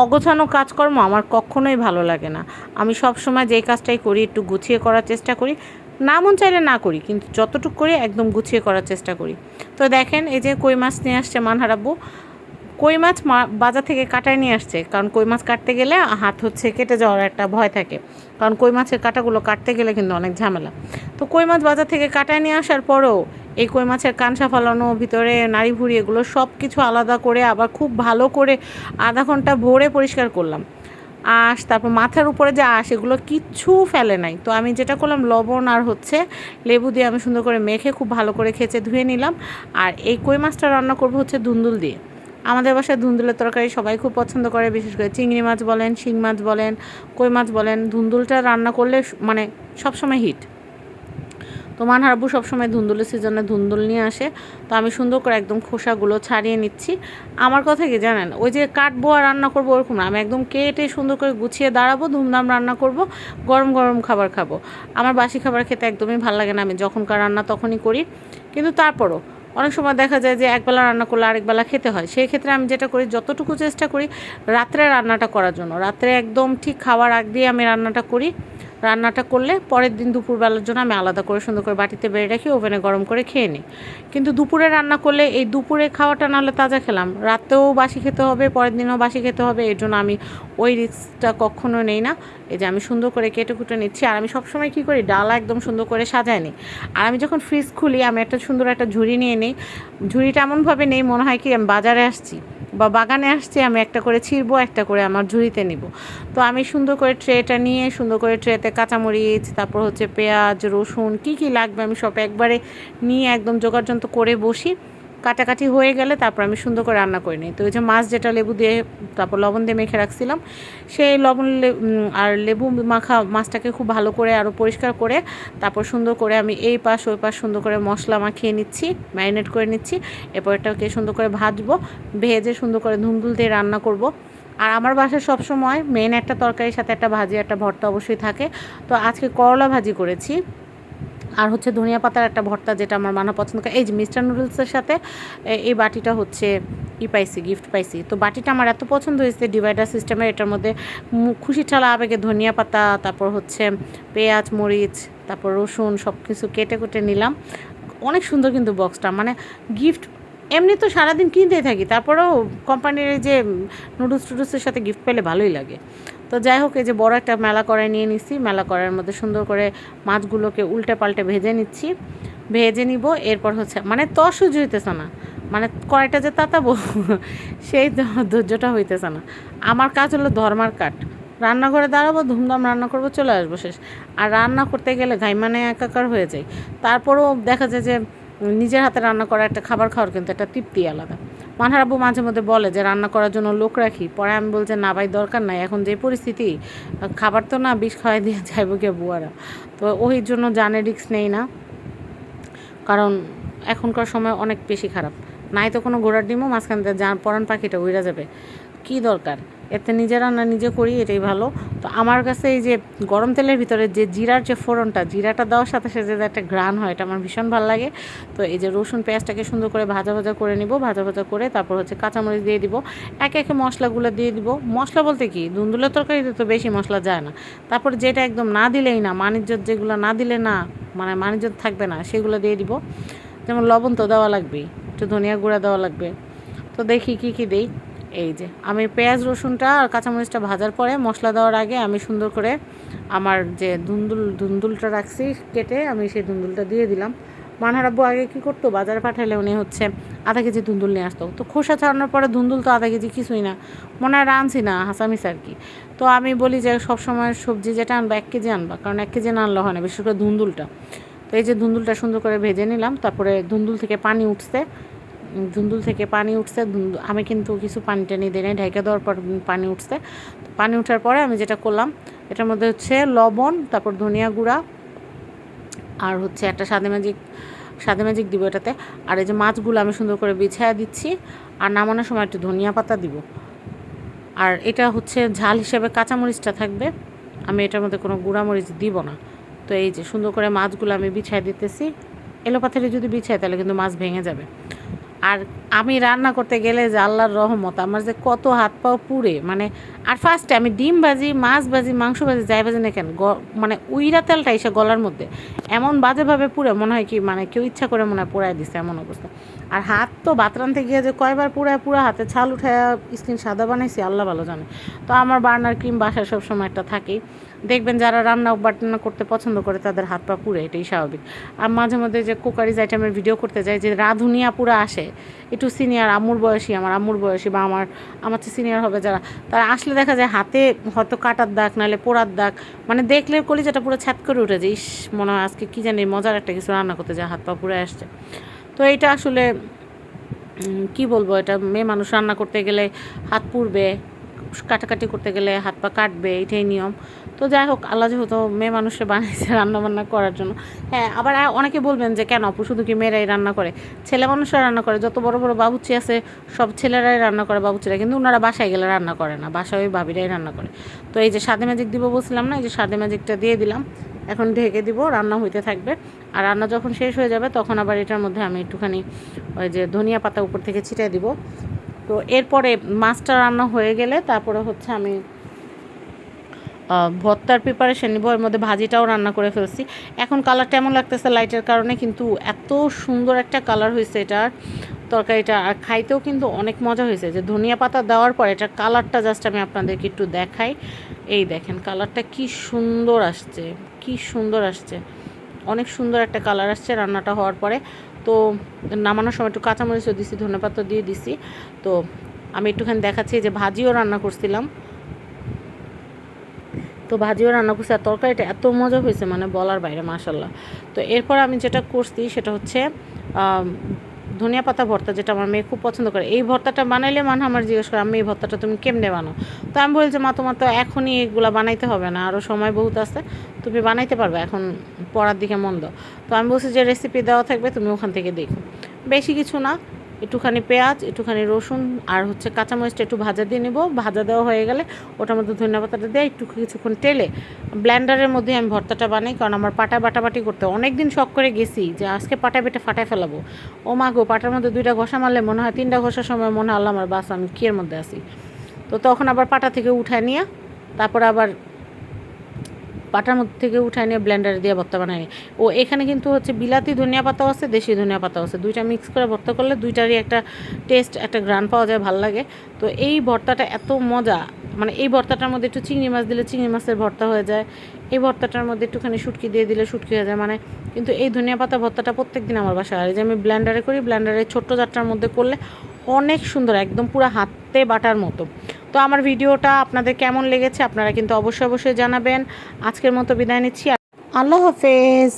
অগোছানো কাজকর্ম আমার কখনোই ভালো লাগে না। আমি সব সময় যেই কাজটাই করি একটু গুছিয়ে করার চেষ্টা করি। না মন চাইলে না করি, কিন্তু যতটুকু করি একদম গুছিয়ে করার চেষ্টা করি। তো দেখেন এই যে কই মাছ নিয়ে আসছে মানহার আব্বু। কই মাছ বাজার থেকে কাটায় নিয়ে আসছে, কারণ কই মাছ কাটতে গেলে হাত হচ্ছে কেটে যাওয়ার একটা ভয় থাকে, কারণ কই মাছের কাঁটাগুলো কাটতে গেলে কিন্তু অনেক ঝামেলা। তো কই মাছ বাজার থেকে কাটায় নিয়ে আসার পরেও এই কই মাছের কানসা ফালানো, ভিতরে নাড়ি ভুড়ি, এগুলো সব কিছু আলাদা করে আবার খুব ভালো করে আধা ঘন্টা ভরে পরিষ্কার করলাম। আঁশ, তারপর মাথার উপরে যে আঁশ, এগুলো কিচ্ছু ফেলে নাই। তো আমি যেটা করলাম, লবণ আর হচ্ছে লেবু দিয়ে আমি সুন্দর করে মেখে খুব ভালো করে খেচে ধুয়ে নিলাম। আর এই কই মাছটা রান্না করব হচ্ছে ধুন্দুল দিয়ে। আমাদের বাসায় ধুন্দুলের তরকারি সবাই খুব পছন্দ করে, বিশেষ করে চিংড়ি মাছ বলেন, শিং মাছ বলেন, কই মাছ বলেন, ধুন্দুলটা রান্না করলে মানে সবসময় হিট। তো মানহার আব্বু সবসময় ধুন্দুলের সিজনে ধুন্দুল নিয়ে আসে। তো আমি সুন্দর করে একদম খোসাগুলো ছাড়িয়ে নিচ্ছি। আমার কথা কি জানেন, ওই যে কাটবো আর রান্না করবো ওরকম না, আমি একদম কেটে সুন্দর করে গুছিয়ে দাঁড়াবো, ধুমধাম রান্না করব, গরম গরম খাবার খাবো। আমার বাসি খাবার খেতে একদমই ভালো লাগে না, আমি যখনকার রান্না তখনই করি। কিন্তু তারপরও অনেক সময় দেখা যায় যে একবেলা রান্না করলে আরেকবেলা খেতে হয়, সেই ক্ষেত্রে আমি যেটা করি, যতটুকু চেষ্টা করি রাত্রে রান্নাটা করার জন্য, রাত্রে একদম ঠিক খাওয়ার আগ দিয়ে আমি রান্নাটা করি। রান্নাটা করলে পরের দিন দুপুরবেলার জন্য আমি আলাদা করে সুন্দর করে বাটিতে বেড়ে রাখি, ওভেনে গরম করে খেয়ে নিই। কিন্তু দুপুরে রান্না করলে এই দুপুরে খাওয়াটা নাহলে তাজা খেলাম, রাতেও বাসি খেতে হবে, পরের দিনও বাসি খেতে হবে, এর জন্য আমি ওই রিস্কটা কখনো নেই না। এই যে আমি সুন্দর করে কেটে কুটে নিচ্ছি। আর আমি সবসময় কী করি, ডালা একদম সুন্দর করে সাজায় নিই। আর আমি যখন ফ্রিজ খুলি, আমি একটা সুন্দর একটা ঝুড়ি নিয়ে নিই। ঝুড়িটা এমনভাবে নেই মনে হয় কি আমি বাজারে আসছি বা বাগানে আসছি, আমি একটা করে ছিঁড়বো, একটা করে আমার ঝুড়িতে নিব। তো আমি সুন্দর করে ট্রেটা নিয়ে সুন্দর করে ট্রেতে কাঁচামরিচ, তারপর হচ্ছে পেঁয়াজ, রসুন, কী কী লাগবে আমি সব একবারে নিয়ে একদম জোগাড়যন্ত্র করে বসি। কাটাকাটি হয়ে গেলে তারপর আমি সুন্দর করে রান্না করে নিই। তো ওই যে মাছ যেটা লেবু দিয়ে তারপর লবণ দিয়ে মেখে রাখছিলাম, সেই লবণ আর লেবু মাখা মাছটাকে খুব ভালো করে আরও পরিষ্কার করে তারপর সুন্দর করে আমি এই পাশ ওই পাশ সুন্দর করে মশলা মাখিয়ে নিচ্ছি, ম্যারিনেট করে নিচ্ছি। এরপর এটাকে সুন্দর করে ভাজবো, ভেজে সুন্দর করে ধুন্দুল দিয়ে রান্না করব। আর আমার বাসায় সবসময় মেন একটা তরকারির সাথে একটা ভাজি, একটা ভর্তা অবশ্যই থাকে। তো আজকে করলা ভাজি করেছি, আর হচ্ছে ধনিয়া পাতার একটা ভর্তা, যেটা আমার মানা পছন্দ করে। এই যে মিস্টার নুডলসের সাথে এই বাটিটা হচ্ছে পাইছি, গিফট পাইছি। তো বাটিটা আমার এত পছন্দ হয়েছে, ডিভাইডার সিস্টেমের। এটার মধ্যে খুশি ঠালা আবেগে ধনিয়া পাতা, তারপর হচ্ছে পেঁয়াজ, মরিচ, তারপর রসুন সব কিছু কেটে কুটে নিলাম। অনেক সুন্দর কিন্তু বক্সটা, মানে গিফট এমনি তো সারাদিন কিনতেই থাকি, তারপরেও কোম্পানির যে টুডলসের সাথে গিফট পেলে ভালোই লাগে। তো যাই হোক, এই যে বড় একটা মেলা কড়াই নিয়ে নিচ্ছি, মেলা কড়াইয়ের মধ্যে সুন্দর করে মাছগুলোকে উল্টে পাল্টে ভেজে নিচ্ছি, ভেজে নিব। এরপর হচ্ছে মানে তসুজি হইতেছে না, মানে কড়াইটা যে তাতাবো সেই ধৈর্যটা হইতেছে না। আমার কাজ হলো ধর্মার কাঠ, রান্নাঘরে দাঁড়াবো, ধুমধাম রান্না করবো, চলে আসবো, শেষ। আর রান্না করতে গেলে ঘাইমানে একাকার হয়ে যায়। তারপরেও দেখা যায় যে নিজের হাতে রান্না করা একটা খাবার খাওয়ার কিন্তু একটা তৃপ্তি আলাদা। মানহার আব্বু মাঝে মধ্যে বলে যে রান্না করার জন্য লোক রাখি, পরে আমি বলছি না ভাই, দরকার নাই, এখন যে পরিস্থিতি, খাবার তো না বিষ খাওয়াই দিয়ে যাইব কে বুয়ারা। তো ওই জন্য জানে রিস্ক নেই না, কারণ এখনকার সময় অনেক বেশি খারাপ। নাই তো কোনো ঘোড়ার ডিমও মাঝখান থেকে পরান পাখিটা উড়ে যাবে, কী দরকার, এতে নিজে রান্না নিজে করি, এটাই ভালো। তো আমার কাছে এই যে গরম তেলের ভিতরে যে জিরার যে ফোড়নটা, জিরাটা দেওয়ার সাথে সাথে যে একটা ঘ্রাণ হয়, এটা আমার ভীষণ ভালো লাগে। তো এই যে রসুন পেঁয়াজটাকে সুন্দর করে ভাজা ভাজা করে নিব, ভাজা ভাজা করে তারপর হচ্ছে কাঁচামরিচ দিয়ে দিব, একে একে মশলাগুলো দিয়ে দিব। মশলা বলতে কি, ধুন্দুলের তরকারিতে তো বেশি মশলা যায় না। তারপর যেটা একদম না দিলেই না, মানিজ্যত যেগুলো না দিলে না, মানে মানিজ্যত থাকবে না, সেগুলো দিয়ে দিব। যেমন লবণ তো দেওয়া লাগবেই, একটু ধনিয়া গুঁড়া দেওয়া লাগবে। তো দেখি কী কী দেই। এই যে আমি পেঁয়াজ রসুনটা আর কাঁচামরিচটা ভাজার পরে মশলা দেওয়ার আগে আমি সুন্দর করে আমার যে ধুন্দুলটা রাখছি কেটে, আমি সেই ধুন্দুলটা দিয়ে দিলাম। মানহার আব্বু আগে কী করতো, বাজারে পাঠালে উনি হচ্ছে আধা কেজি ধুন্দুল নিয়ে আসতো। তো খোসা ছাড়ানোর পরে ধুন্দুল তো আধা কেজি কিছুই না, মনে হয় আনছি না, হাসামিস আর কি। তো আমি বলি যে সবসময় সবজি যেটা আনবা 1 কেজি আনবা, কারণ 1 কেজি না আনলে হয় না, বিশেষ করে ধুন্দুলটা। তো এই যে ধুন্দুলটা সুন্দর করে ভেজে নিলাম, তারপরে ধুন্দুল থেকে পানি উঠছে, আমি কিন্তু কিছু পানি টানি দিই নাই, ঢেকে দেওয়ার পর পানি উঠছে। পানি ওঠার পরে আমি যেটা করলাম, এটার মধ্যে হচ্ছে লবণ, তারপর ধনিয়া গুঁড়া, আর হচ্ছে একটা স্বাদে ম্যাজিক দিব এটাতে। আর এই যে মাছগুলো আমি সুন্দর করে বিছায়া দিচ্ছি, আর নামানোর সময় একটু ধনিয়া পাতা দিব। আর এটা হচ্ছে ঝাল হিসেবে কাঁচামরিচটা থাকবে, আমি এটার মধ্যে কোনো গুঁড়ামরিচ দিব না। তো এই যে সুন্দর করে মাছগুলো আমি বিছায় দিতেছি, এলোপাথারি যদি বিছাই তাহলে কিন্তু মাছ ভেঙে যাবে। আর আমি রান্না করতে গেলে যে আল্লাহর রহমত, আমার যে কত হাত পাও পুড়ে, মানে আর ফার্স্টে আমি ডিম ভাজি, মাছ ভাজি, মাংস ভাজি, যাই ভাজি না কেন, মানে উইরা তেলটা এসে গলার মধ্যে এমন বাজেভাবে পুড়ে মনে হয় কি মানে কেউ ইচ্ছা করে মনে হয় পোড়ায় দিছে, এমন অবস্থা। আর হাত তো ভাত রাঁধতে গিয়ে যে কয়বার পুরায় পুরা হাতে ছাল উঠায় স্কিন সাদা বানাইছি আল্লাহ ভালো জানে। তো আমার বার্নার ক্রিম বাসায় সবসময় একটা থাকেই। দেখবেন যারা রান্না বান্না করতে পছন্দ করে তাদের হাত পা পুড়ে, এটাই স্বাভাবিক। আর মাঝে মধ্যে যে কুকারিজ আইটেমের ভিডিও করতে যায়, যে রাঁধুনিয়া পুরা আসে একটু সিনিয়র আম্মুর বয়সী, আমার আম্মুর বয়সী বা আমার চেয়ে সিনিয়র হবে যারা, তারা আসলে দেখা যায় হাতে হয়তো কাটার দাগ নাহলে পোড়ার দাগ, মানে দেখলে কলিজাটা পুরো ছ্যাত করে উঠে যে ইস মনে হয় আজকে কী জানি মজার একটা কিছু রান্না করতে যায়, হাত পা পুড়ে আসছে। তো এইটা আসলে কি বলবো, এটা মেয়ে মানুষ রান্না করতে গেলে হাত পুড়বে, কাটাকাটি করতে গেলে হাত পা কাটবে, এটাই নিয়ম। তো যাই হোক, আল্লাহ যেহেতু মেয়ে মানুষে বানাইছে রান্নাবান্না করার জন্য। হ্যাঁ, আবার অনেকে বলবেন যে কেন আপু শুধু কি মেয়েরাই রান্না করে? ছেলে মানুষরা রান্না করে, যত বড় বড় বাবুর্চি আছে সব ছেলেরাই রান্না করে, বাবুর্চিরা, কিন্তু ওনারা বাসায় গেলে রান্না করে না, বাসায় ওই ভাবিরাই রান্না করে। তো এই যে সাদে ম্যাজিক দিব বলছিলাম না, এই যে সাদে ম্যাজিকটা দিয়ে দিলাম, এখন ঢেকে দিব, রান্না হইতে থাকবে। আর রান্না যখন শেষ হয়ে যাবে তখন আবার এটার মধ্যে আমি একটুখানি ওই যে ধনিয়া পাতা উপর থেকে ছিটিয়ে দিব। তো এরপরে মাছটা রান্না হয়ে গেলে তারপরে হচ্ছে আমি ভর্তার প্রিপারেশন নিব, এর মধ্যে ভাজিটাও রান্না করে ফেলছি। এখন কালারটা এমন লাগতেছে লাইটের কারণে, কিন্তু এত সুন্দর একটা কালার হয়েছে এটার তরকারিটা, আর খাইতেও কিন্তু অনেক মজা হয়েছে। যে ধনিয়া পাতা দেওয়ার পর এটার কালারটা জাস্ট আমি আপনাদেরকে একটু দেখাই। এই দেখেন কালারটা কি সুন্দর আসছে, কি সুন্দর আসছে, অনেক সুন্দর একটা কালার আসছে রান্নাটা হওয়ার পরে। তো নামানোর সময় একটু কাঁচামরিচও দিছি, ধনেপাতা দিয়ে দিছি। তো আমি একটুখানি দেখাচ্ছি যে ভাজিও রান্না করছিলাম, তো ভাজিও রান্না করছি, আর তরকারিটা এত মজা হয়েছে মানে বলার বাইরে, মাশাল্লাহ। তো এরপর আমি যেটা করছি সেটা হচ্ছে ধনিয়া পাতা ভর্তা, যেটা আমার মেয়ে খুব পছন্দ করে। এই ভর্তাটা বানাইলে মানে আমার জিজ্ঞেস করে আমি এই ভর্তাটা তুমি কেমনে বানাও? তো আমি বলছি মা তোমার তো এখনই এগুলো বানাইতে হবে না, আরও সময় বহুত আছে, তুমি বানাইতে পারবে, এখন পড়ার দিকে মন দাও। তো আমি বলছি যে রেসিপি দেওয়া থাকবে তুমি ওখান থেকে দেখো, বেশি কিছু না, একটুখানি পেঁয়াজ, একটুখানি রসুন আর হচ্ছে কাঁচামরিচটা একটু ভাজা দিয়ে নেব, ভাজা দেওয়া হয়ে গেলে ওটার মধ্যে ধনিয়া পাতাটা দিয়ে একটু কিছুক্ষণ টেলে ব্লেন্ডারের মধ্যে আমি ভর্তাটা বানাই। কারণ আমার পাটা বাটাবাটি করতে অনেক দিন শখ করে গেছি যে আজকে পাটা বেটে ফাটায় ফেলাবো। ও মা গো, পাটার মধ্যে 2টা ঘষা মারলে মনে হয় 3টা ঘষার সময় মনে হয় আল্লাহ আমার বাস আমি কিয়ের মধ্যে আসি। তো তখন আবার পাটা থেকে উঠায় নিয়ে তারপর আবার পাটার মধ্যে থেকে উঠায় নিয়ে ব্লেন্ডারে দিয়ে ভর্তা বানাই। ও এখানে কিন্তু হচ্ছে বিলাতি ধনিয়া পাতাও আছে, দেশি ধনিয়া পাতাও আছে, দুইটা মিক্স করে ভর্তা করলে দুইটারই একটা টেস্ট, একটা গ্রান পাওয়া যায়, ভালো লাগে। তো এই ভর্তাটা এত মজা, মানে এই ভর্তাটার মধ্যে একটু চিংড়ি মাছ দিলে চিংড়ি মাছের ভর্তা হয়ে যায়, এই ভর্তাটার মধ্যে একটুখানি শুটকি দিয়ে দিলে শুটকি হয়ে যায়, মানে কিন্তু এই ধনিয়া পাতা ভর্তাটা প্রত্যেক দিন আমার বাসায়, আর এই যে আমি ব্লেন্ডারে করি, ব্লেন্ডারে ছোট্ট জারটার মধ্যে করলে অনেক সুন্দর, একদম পুরো হাতে বাটার মতো। তো আমার ভিডিওটা আপনাদের কেমন লেগেছে আপনারা কিন্তু অবশ্যই অবশ্যই জানাবেন। আজকের মতো বিদায় নিচ্ছি, আল্লাহ হাফেজ।